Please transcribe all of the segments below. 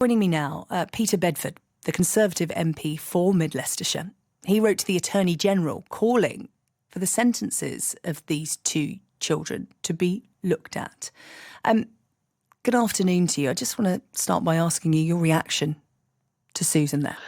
Joining me now, Peter Bedford, the Conservative MP for Mid Leicestershire. He wrote to the Attorney General calling for the sentences of these two children to be looked at. Good afternoon to you. I just want to start by asking you your reaction to Susan there.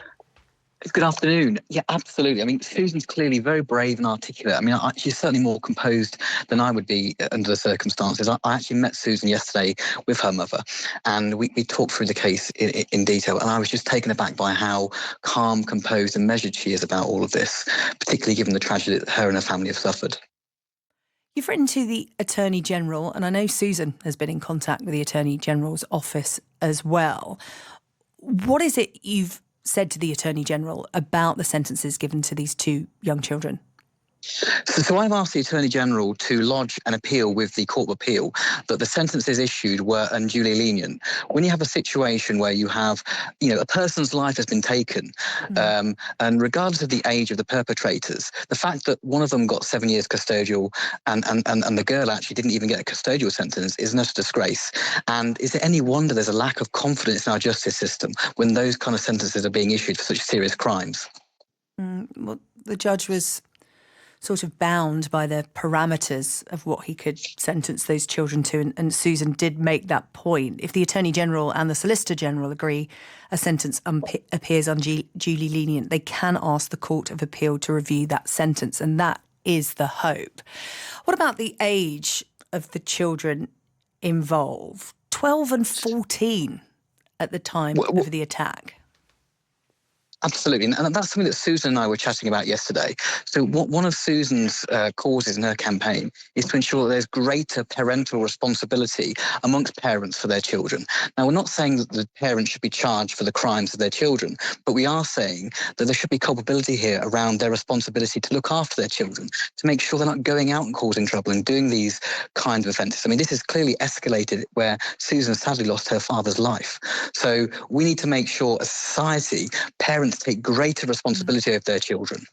Good afternoon. Yeah, absolutely. I mean, Susan's clearly very brave and articulate. I mean, she's certainly more composed than I would be under the circumstances. I actually met Susan yesterday with her mother, and we talked through the case in detail, and I was just taken aback by how calm, composed and measured she is about all of this, particularly given the tragedy that her and her family have suffered. You've written to the Attorney General, and I know Susan has been in contact with the Attorney General's office as well. What is it you've said to the Attorney General about the sentences given to these two young children? So I've asked the Attorney General to lodge an appeal with the Court of Appeal that the sentences issued were unduly lenient. When you have a situation where you have, a person's life has been taken, and regardless of the age of the perpetrators, the fact that one of them got 7 years custodial and the girl actually didn't even get a custodial sentence is not a disgrace. And is it any wonder there's a lack of confidence in our justice system when those kind of sentences are being issued for such serious crimes? Well, the judge was sort of bound by the parameters of what he could sentence those children to. And Susan did make that point. If the Attorney General and the Solicitor General agree a sentence appears unduly lenient, they can ask the Court of Appeal to review that sentence. And that is the hope. What about the age of the children involved? 12 and 14 at the time of the attack. Absolutely, and that's something that Susan and I were chatting about yesterday. So one of Susan's causes in her campaign is to ensure that there's greater parental responsibility amongst parents for their children. Now, we're not saying that the parents should be charged for the crimes of their children, but we are saying that there should be culpability here around their responsibility to look after their children, to make sure they're not going out and causing trouble and doing these kinds of offences. I mean, this has clearly escalated where Susan sadly lost her father's life. So we need to make sure as a society, parents take greater responsibility of their children.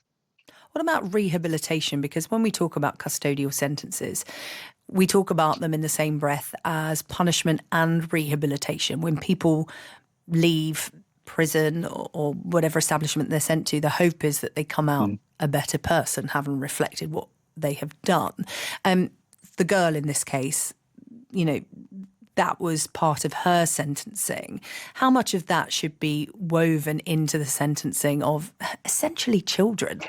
What about rehabilitation? Because when we talk about custodial sentences, we talk about them in the same breath as punishment and rehabilitation. When people leave prison or whatever establishment they're sent to, the hope is that they come out a better person, having reflected what they have done. The girl in this case, that was part of her sentencing. How much of that should be woven into the sentencing of essentially children?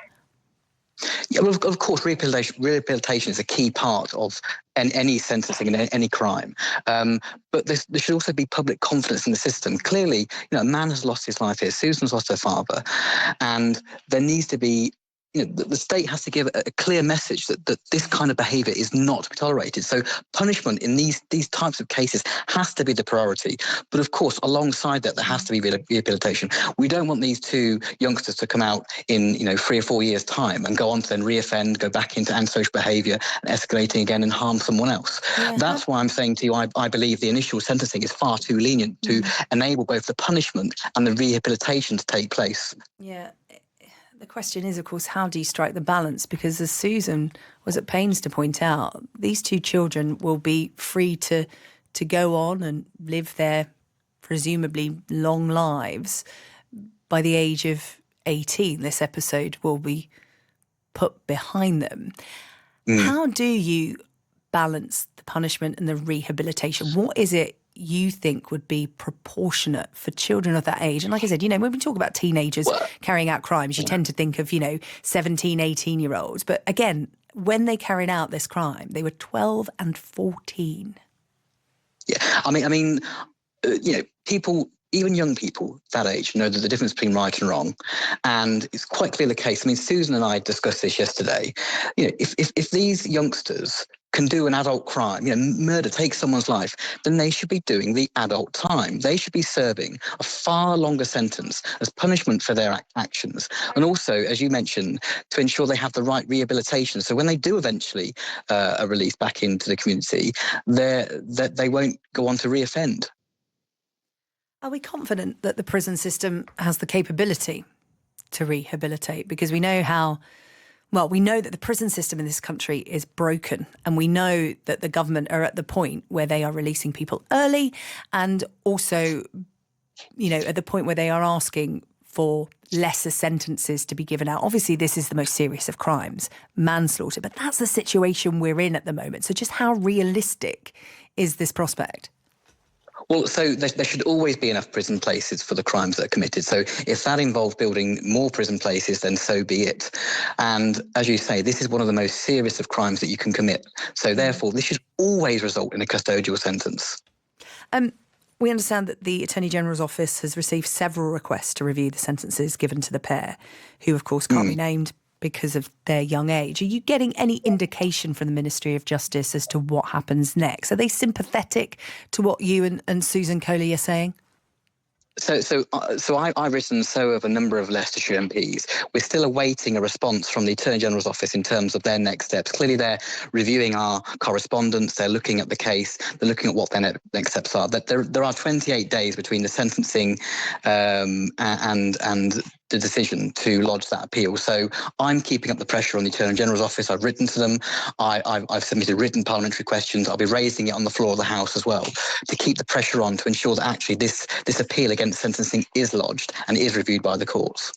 Yeah, well, of course, rehabilitation is a key part of any sentencing in any crime. But there should also be public confidence in the system. Clearly, a man has lost his life here. Susan's lost her father. And there needs to be the state has to give a clear message that this kind of behaviour is not to be tolerated. So punishment in these types of cases has to be the priority. But of course, alongside that, there has to be rehabilitation. We don't want these two youngsters to come out in 3 or 4 years' time and go on to then reoffend, go back into antisocial behaviour and escalating again and harm someone else. Yeah. That's why I'm saying to you, I believe the initial sentencing is far too lenient to enable both the punishment and the rehabilitation to take place. Yeah. The question is, of course, how do you strike the balance? Because as Susan was at pains to point out, these two children will be free to go on and live their presumably long lives. By the age of 18, this episode will be put behind them. How do you balance the punishment and the rehabilitation? What is it you think would be proportionate for children of that age? And like I said, when we talk about teenagers carrying out crimes, you tend to think of, 17, 18-year-olds. But again, when they carried out this crime, they were 12 and 14. Yeah, I mean, people, even young people that age, know that the difference between right and wrong. And it's quite clearly the case. I mean, Susan and I discussed this yesterday. If these youngsters can do an adult crime, murder, take someone's life, then they should be doing the adult time. They should be serving a far longer sentence as punishment for their actions. And also, as you mentioned, to ensure they have the right rehabilitation. So when they do eventually are released back into the community, they won't go on to reoffend. Are we confident that the prison system has the capability to rehabilitate? Because we know we know that the prison system in this country is broken, and we know that the government are at the point where they are releasing people early and also at the point where they are asking for lesser sentences to be given out. Obviously, this is the most serious of crimes, manslaughter, but that's the situation we're in at the moment. So just how realistic is this prospect? Well, so there should always be enough prison places for the crimes that are committed. So if that involves building more prison places, then so be it. And as you say, this is one of the most serious of crimes that you can commit. So therefore, this should always result in a custodial sentence. We understand that the Attorney General's office has received several requests to review the sentences given to the pair, who of course can't be named because of their young age. Are you getting any indication from the Ministry of Justice as to what happens next? Are they sympathetic to what you and Susan Kohli are saying? So I've written, so have a number of Leicestershire MPs. We're still awaiting a response from the Attorney General's office in terms of their next steps. Clearly, they're reviewing our correspondence. They're looking at the case. They're looking at what their next steps are. There are 28 days between the sentencing and the decision to lodge that appeal. So I'm keeping up the pressure on the Attorney General's office. I've written to them. I've submitted written parliamentary questions. I'll be raising it on the floor of the House as well to keep the pressure on to ensure that actually this appeal against sentencing is lodged and is reviewed by the courts.